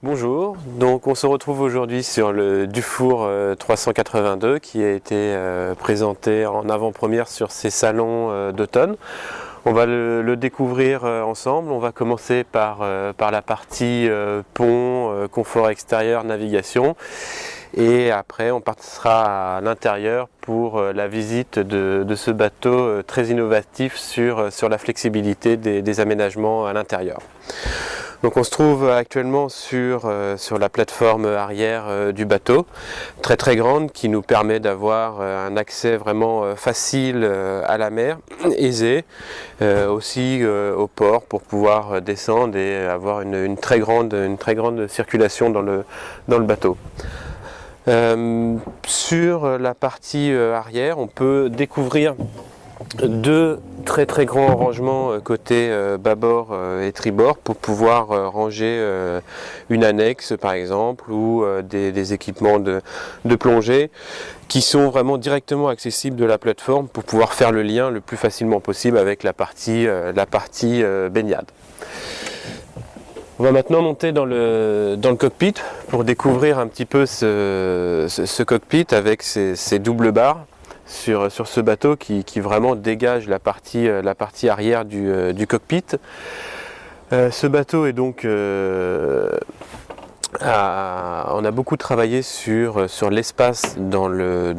Bonjour, donc on se retrouve aujourd'hui sur le Dufour 382 qui a été présenté en avant-première sur ces salons d'automne. On va le découvrir ensemble. On va commencer par la partie pont, confort extérieur, navigation. Et après on passera à l'intérieur pour la visite de ce bateau très innovatif sur la flexibilité des aménagements à l'intérieur. Donc on se trouve actuellement sur la plateforme arrière du bateau, très grande, qui nous permet d'avoir un accès vraiment facile à la mer, aisé, aussi au port pour pouvoir descendre et avoir une très grande circulation dans le bateau. Sur la partie arrière, on peut découvrir deux très grands rangements côté bâbord et tribord pour pouvoir ranger une annexe par exemple ou des équipements de plongée qui sont vraiment directement accessibles de la plateforme pour pouvoir faire le lien le plus facilement possible avec la partie baignade. On va maintenant monter dans le cockpit pour découvrir un petit peu ce cockpit avec ses doubles barres sur ce bateau qui vraiment dégage la partie arrière du cockpit. Ce bateau est donc on a beaucoup travaillé sur l'espace dans le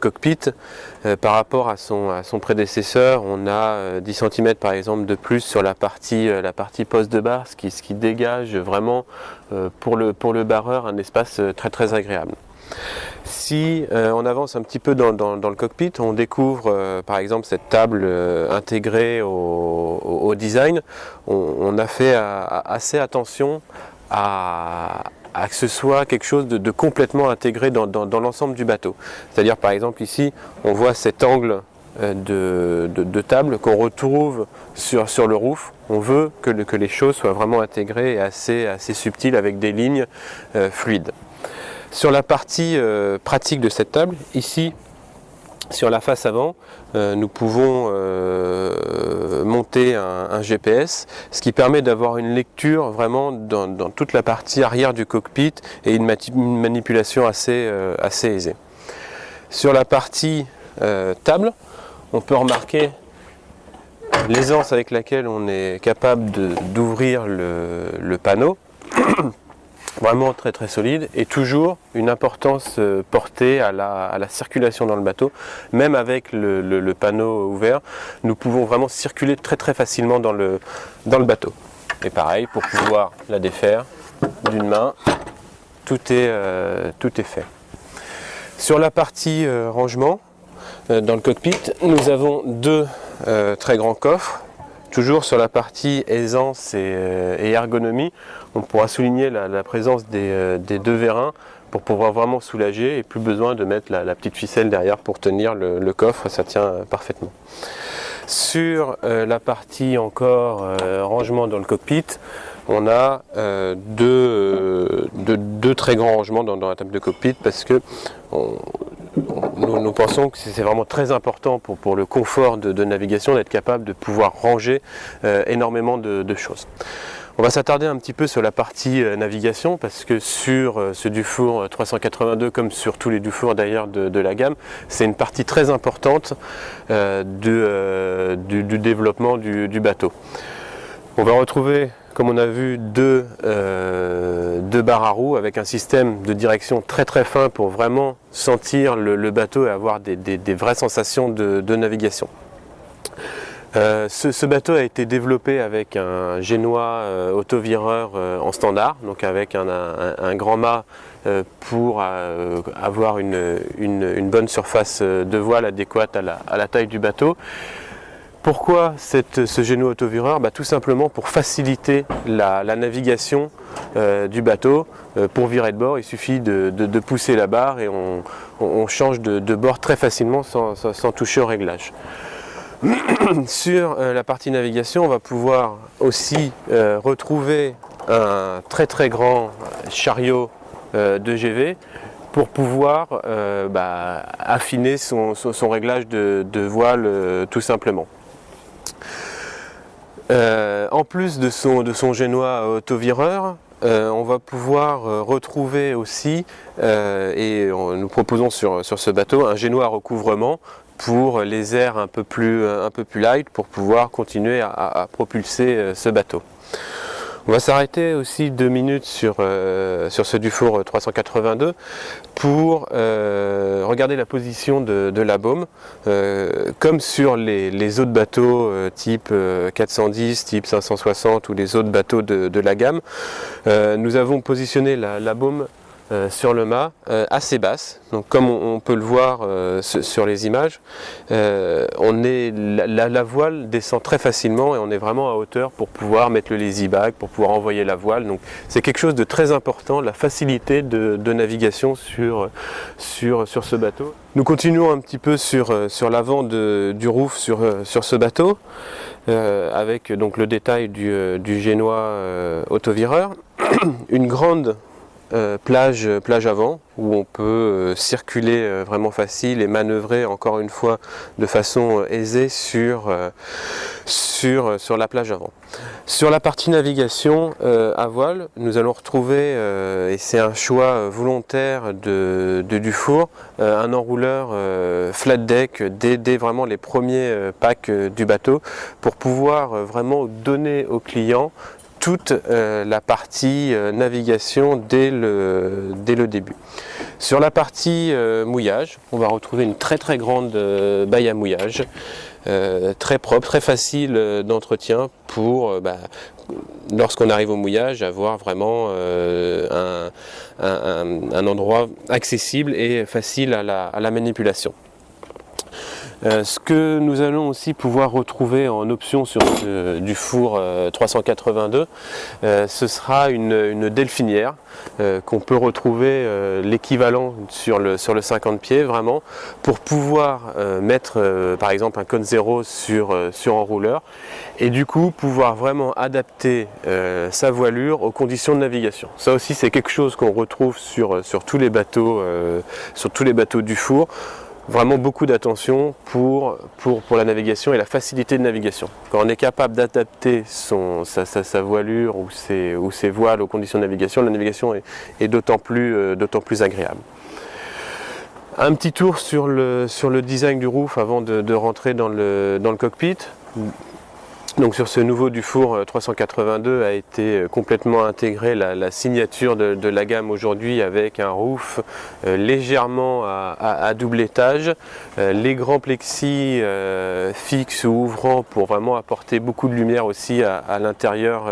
cockpit par rapport à son prédécesseur. On a 10 cm par exemple de plus sur la partie poste de barre, ce qui dégage vraiment pour le barreur un espace très agréable. Si on avance un petit peu dans le cockpit, on découvre par exemple cette table intégrée au design. On a fait assez attention à que ce soit quelque chose de complètement intégré dans l'ensemble du bateau. C'est-à-dire par exemple ici, on voit cet angle de table qu'on retrouve sur le roof. On veut que les choses soient vraiment intégrées et assez subtiles avec des lignes fluides. Sur la partie pratique de cette table, ici, sur la face avant, nous pouvons monter un GPS, ce qui permet d'avoir une lecture vraiment dans toute la partie arrière du cockpit et une manipulation assez aisée. Sur la partie table, on peut remarquer l'aisance avec laquelle on est capable d'ouvrir le panneau. Vraiment très solide et toujours une importance portée à la circulation dans le bateau. Même avec le panneau ouvert, nous pouvons vraiment circuler très facilement dans le bateau. Et pareil, pour pouvoir la défaire d'une main, tout est fait. Sur la partie rangement, dans le cockpit, nous avons deux très grands coffres. Toujours sur la partie aisance et ergonomie, on pourra souligner la présence des deux vérins pour pouvoir vraiment soulager et plus besoin de mettre la petite ficelle derrière pour tenir le coffre, ça tient parfaitement. Sur la partie encore rangement dans le cockpit, on a deux très grands rangements dans la table de cockpit parce que nous pensons que c'est vraiment très important pour le confort de navigation d'être capable de pouvoir ranger énormément de choses. On va s'attarder un petit peu sur la partie navigation parce que sur ce Dufour 382 comme sur tous les Dufours d'ailleurs de la gamme, c'est une partie très importante du développement du bateau. On va retrouver, comme on a vu, deux barres à roues avec un système de direction très fin pour vraiment sentir le bateau et avoir des vraies sensations de navigation. Ce bateau a été développé avec un génois autovireur en standard, donc avec un grand mât pour avoir une bonne surface de voile adéquate à la taille du bateau. Pourquoi ce génois autovireur ? Tout simplement pour faciliter la navigation du bateau. Pour virer de bord, il suffit de pousser la barre et on change de bord très facilement sans toucher au réglage. Sur la partie navigation, on va pouvoir aussi retrouver un très grand chariot de GV pour pouvoir affiner son réglage de voile tout simplement. En plus de son génois autovireur, on va pouvoir retrouver aussi, et nous proposons sur ce bateau, un génois à recouvrement pour les airs un peu plus light, pour pouvoir continuer à propulser ce bateau. On va s'arrêter aussi 2 minutes sur ce Dufour 382 pour regarder la position de la baume. Comme sur les autres bateaux type 410, type 560 ou les autres bateaux de la gamme, nous avons positionné la baume sur le mât assez basse. Donc comme on peut le voir sur les images, la voile descend très facilement et on est vraiment à hauteur pour pouvoir mettre le lazy bag, pour pouvoir envoyer la voile. Donc c'est quelque chose de très important, la facilité de navigation sur ce bateau. Nous continuons un petit peu sur l'avant du roof sur ce bateau, avec donc le détail du génois autovireur. Une grande plage avant où on peut circuler vraiment facile et manœuvrer encore une fois de façon aisée sur la plage avant. Sur la partie navigation à voile, nous allons retrouver, et c'est un choix volontaire de Dufour, un enrouleur flat deck dès vraiment les premiers packs du bateau pour pouvoir vraiment donner au client toute la partie navigation dès le début. Sur la partie mouillage, on va retrouver une très grande baille à mouillage, très propre, très facile d'entretien pour, lorsqu'on arrive au mouillage, avoir vraiment un endroit accessible et facile à la manipulation. Ce que nous allons aussi pouvoir retrouver en option sur ce Dufour 382, ce sera une delphinière qu'on peut retrouver l'équivalent sur le 50 pieds vraiment pour pouvoir mettre par exemple un cône zéro sur enrouleur et du coup pouvoir vraiment adapter sa voilure aux conditions de navigation. Ça aussi c'est quelque chose qu'on retrouve sur tous les bateaux Dufour. Vraiment beaucoup d'attention pour la navigation et la facilité de navigation. Quand on est capable d'adapter sa voilure ou ses voiles aux conditions de navigation, la navigation est d'autant plus agréable. Un petit tour sur le design du roof avant de rentrer dans le cockpit. Donc sur ce nouveau Dufour 382 a été complètement intégré la signature de la gamme aujourd'hui avec un roof légèrement à double étage, les grands plexis fixes ou ouvrants pour vraiment apporter beaucoup de lumière aussi à l'intérieur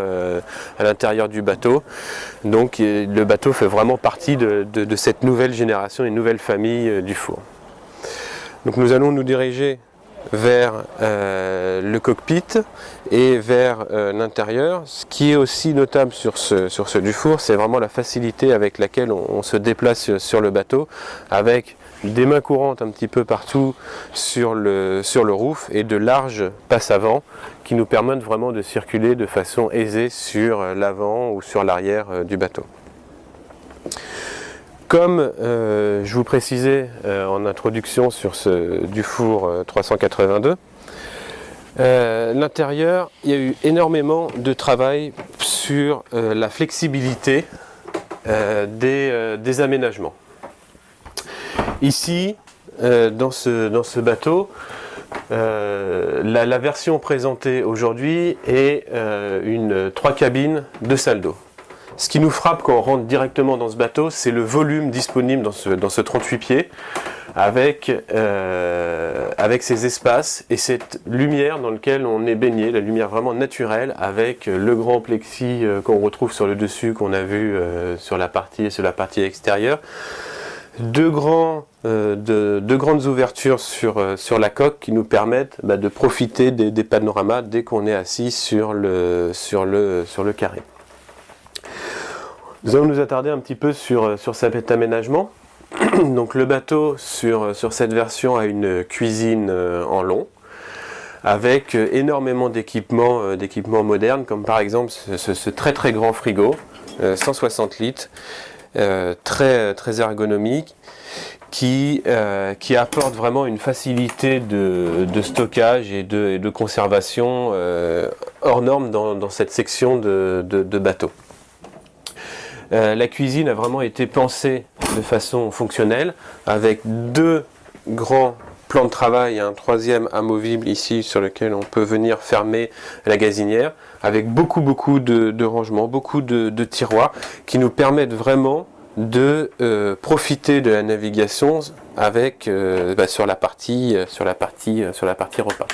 du bateau. Donc le bateau fait vraiment partie de cette nouvelle génération, une nouvelle famille Dufour. Donc nous allons nous diriger vers le cockpit et vers l'intérieur. Ce qui est aussi notable sur ce Dufour, c'est vraiment la facilité avec laquelle on se déplace sur le bateau, avec des mains courantes un petit peu partout sur le roof et de larges passes avant qui nous permettent vraiment de circuler de façon aisée sur l'avant ou sur l'arrière du bateau. Comme je vous précisais en introduction sur ce Dufour 382, l'intérieur, il y a eu énormément de travail sur la flexibilité des aménagements. Ici, dans ce bateau, la version présentée aujourd'hui est 3 cabines, 2 salles d'eau. Ce qui nous frappe quand on rentre directement dans ce bateau, c'est le volume disponible dans ce 38 pieds, avec ces espaces et cette lumière dans laquelle on est baigné, la lumière vraiment naturelle, avec le grand plexi qu'on retrouve sur le dessus, qu'on a vu sur la partie extérieure. Deux grandes ouvertures sur la coque qui nous permettent de profiter des panoramas dès qu'on est assis sur le carré. Nous allons nous attarder un petit peu sur cet aménagement. Donc le bateau sur cette version a une cuisine en long, avec énormément d'équipements modernes, comme par exemple ce très grand frigo, 160 litres, très ergonomique, qui apporte vraiment une facilité de stockage et de conservation hors norme dans cette section de bateau. La cuisine a vraiment été pensée de façon fonctionnelle, avec 2 grands plans de travail et un 3e amovible ici sur lequel on peut venir fermer la gazinière, avec beaucoup de rangements, beaucoup de tiroirs qui nous permettent vraiment de profiter de la navigation avec sur la partie repas.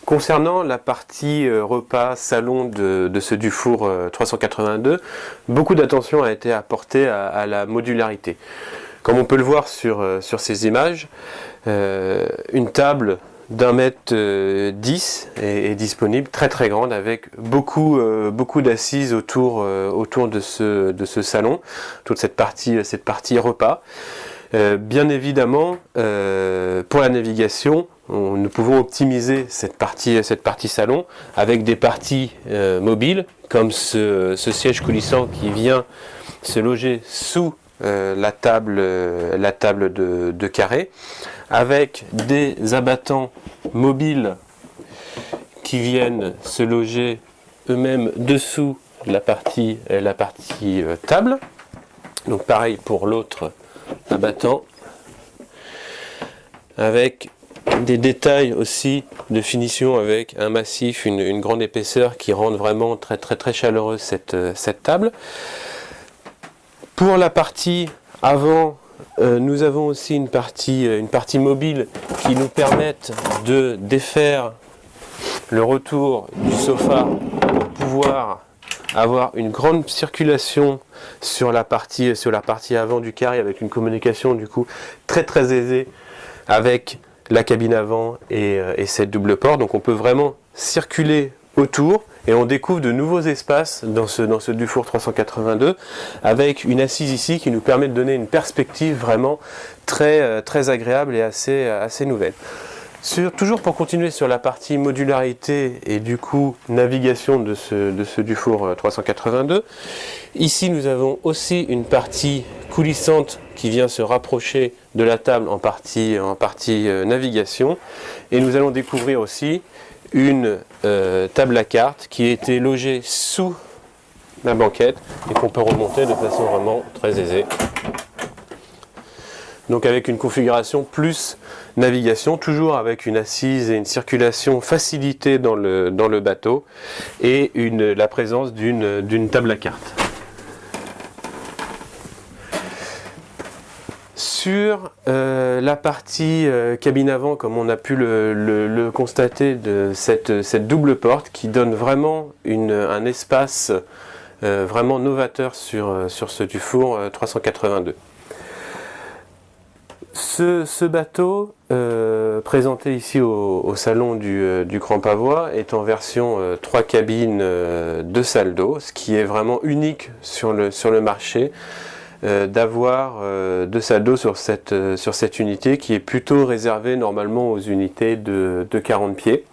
Concernant la partie repas salon de ce Dufour 382, beaucoup d'attention a été apportée à la modularité. Comme on peut le voir sur ces images, une table d'1,10 m est disponible, très grande, avec beaucoup d'assises autour de ce salon, toute cette partie repas. Bien évidemment, pour la navigation, nous pouvons optimiser cette partie salon avec des parties mobiles, comme ce siège coulissant qui vient se loger sous la table de carré, avec des abattants mobiles qui viennent se loger eux-mêmes dessous la partie table. Donc pareil pour l'autre abattant, avec des détails aussi de finition, avec un massif, une grande épaisseur qui rend vraiment très chaleureuse cette table. Pour la partie avant, nous avons aussi une partie mobile qui nous permet de défaire le retour du sofa pour pouvoir avoir une grande circulation sur la partie avant du carré, avec une communication du coup très aisée avec la cabine avant et cette double porte. Donc on peut vraiment circuler autour et on découvre de nouveaux espaces dans ce Dufour 382, avec une assise ici qui nous permet de donner une perspective vraiment très agréable et assez nouvelle. Toujours pour continuer sur la partie modularité et du coup navigation de ce Dufour 382, ici nous avons aussi une partie coulissante qui vient se rapprocher de la table en partie navigation, et nous allons découvrir aussi une table à cartes qui a été logée sous la banquette et qu'on peut remonter de façon vraiment très aisée. Donc avec une configuration plus navigation, toujours avec une assise et une circulation facilitée dans le bateau, et la présence d'une table à cartes. Sur la partie cabine avant, comme on a pu le constater, de cette double porte qui donne vraiment un espace vraiment novateur sur ce Dufour 382. Ce bateau, présenté ici au salon du Grand Pavois, est en version 3 cabines, 2 salles d'eau, ce qui est vraiment unique sur le marché, d'avoir 2 salles d'eau sur cette unité, qui est plutôt réservée normalement aux unités de 40 pieds.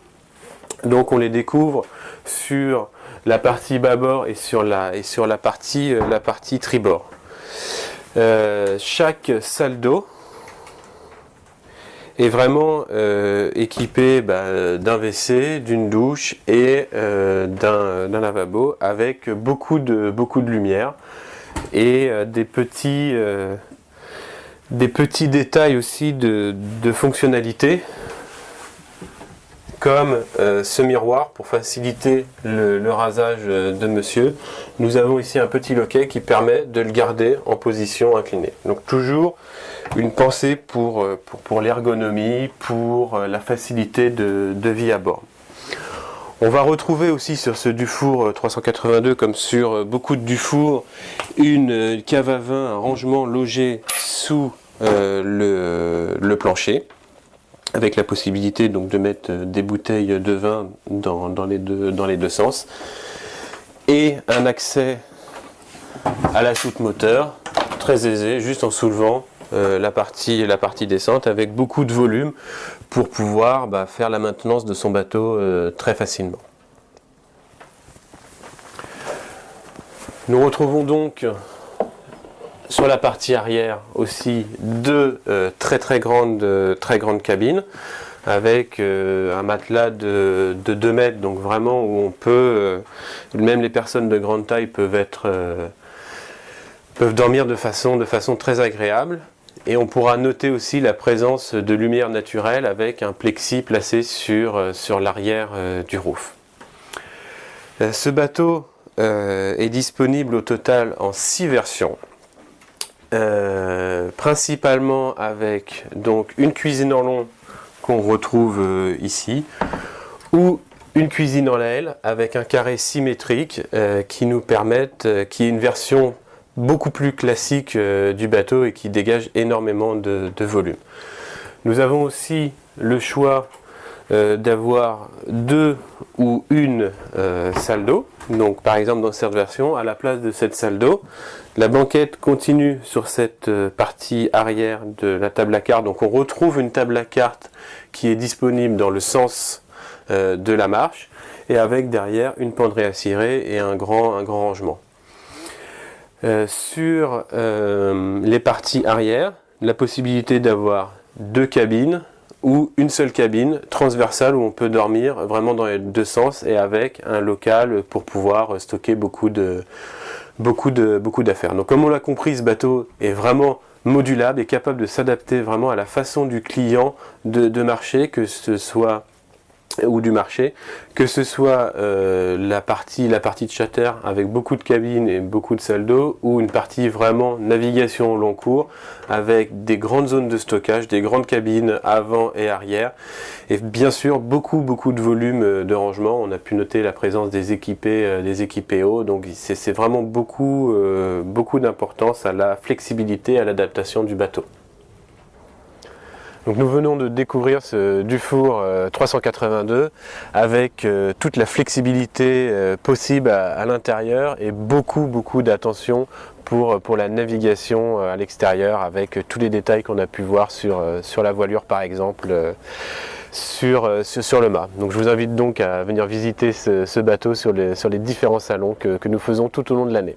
Donc on les découvre sur la partie bâbord et sur la partie tribord. Chaque salle d'eau est vraiment équipé d'un WC, d'une douche et d'un lavabo, avec beaucoup de lumière et des petits détails aussi de fonctionnalité, comme ce miroir pour faciliter le rasage de monsieur. Nous avons ici un petit loquet qui permet de le garder en position inclinée. Donc toujours une pensée pour l'ergonomie, pour la facilité de vie à bord. On va retrouver aussi sur ce Dufour 382, comme sur beaucoup de Dufour, une cave à vin, un rangement logé sous le plancher, avec la possibilité donc de mettre des bouteilles de vin dans les deux sens, et un accès à la soute moteur très aisé, juste en soulevant la partie descente, avec beaucoup de volume pour pouvoir faire la maintenance de son bateau très facilement. Nous retrouvons donc sur la partie arrière aussi 2 très grandes cabines, avec un matelas de 2 mètres, donc vraiment où on peut, même les personnes de grande taille peuvent être peuvent dormir de façon très agréable. Et on pourra noter aussi la présence de lumière naturelle avec un plexi placé sur l'arrière du roof. Ce bateau est disponible au total en 6 versions, principalement avec donc une cuisine en long qu'on retrouve ici, ou une cuisine en l'aile avec un carré symétrique qui est une version beaucoup plus classique du bateau et qui dégage énormément de volume. Nous avons aussi le choix d'avoir 2 ou une salle d'eau. Donc par exemple dans cette version, à la place de cette salle d'eau, la banquette continue sur cette partie arrière de la table à cartes. Donc on retrouve une table à cartes qui est disponible dans le sens de la marche et avec derrière une penderie à cirer et un grand rangement. Sur les parties arrière, la possibilité d'avoir 2 cabines ou une seule cabine transversale où on peut dormir vraiment dans les 2 sens et avec un local pour pouvoir stocker beaucoup d'affaires. Donc comme on l'a compris, ce bateau est vraiment modulable et capable de s'adapter vraiment à la façon du client de marché, que ce soit la partie de charter avec beaucoup de cabines et beaucoup de salles d'eau, ou une partie vraiment navigation au long cours avec des grandes zones de stockage, des grandes cabines avant et arrière, et bien sûr beaucoup de volume de rangement. On a pu noter la présence des équipés eau, donc c'est vraiment beaucoup d'importance à la flexibilité, à l'adaptation du bateau. Donc nous venons de découvrir ce Dufour 382 avec toute la flexibilité possible à l'intérieur et beaucoup d'attention pour la navigation à l'extérieur, avec tous les détails qu'on a pu voir sur la voilure par exemple, sur le mât. Donc je vous invite donc à venir visiter ce bateau sur les différents salons que nous faisons tout au long de l'année.